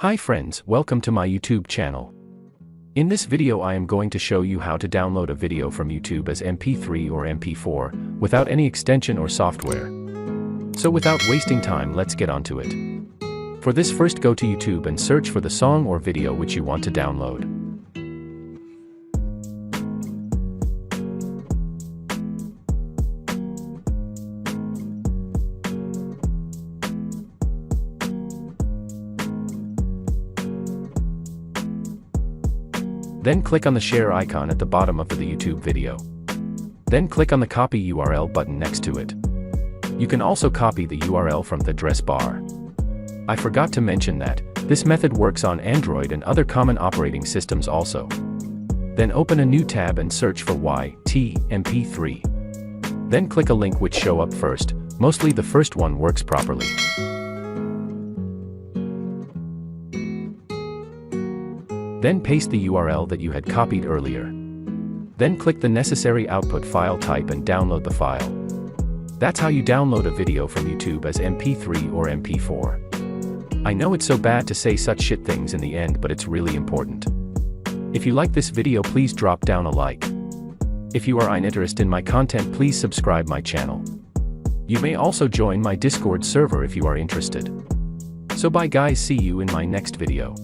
Hi friends, welcome to my YouTube channel. In this video I am going to show you how to download a video from YouTube as mp3 or mp4, without any extension or software. So without wasting time, let's get onto it. For this, first go to YouTube and search for the song or video which you want to download. Then click on the share icon at the bottom of the YouTube video. Then click on the copy URL button next to it. You can also copy the URL from the address bar. I forgot to mention that this method works on Android and other common operating systems also. Then open a new tab and search for mp3. Then click a link which show up first. Mostly the first one works properly. Then paste the URL that you had copied earlier. Then click the necessary output file type and download the file. That's how you download a video from YouTube as mp3 or mp4. I know it's so bad to say such shit things in the end, but it's really important. If you like this video, please drop down a like. If you are interested in my content, please subscribe my channel. You may also join my Discord server if you are interested. So bye guys, see you in my next video.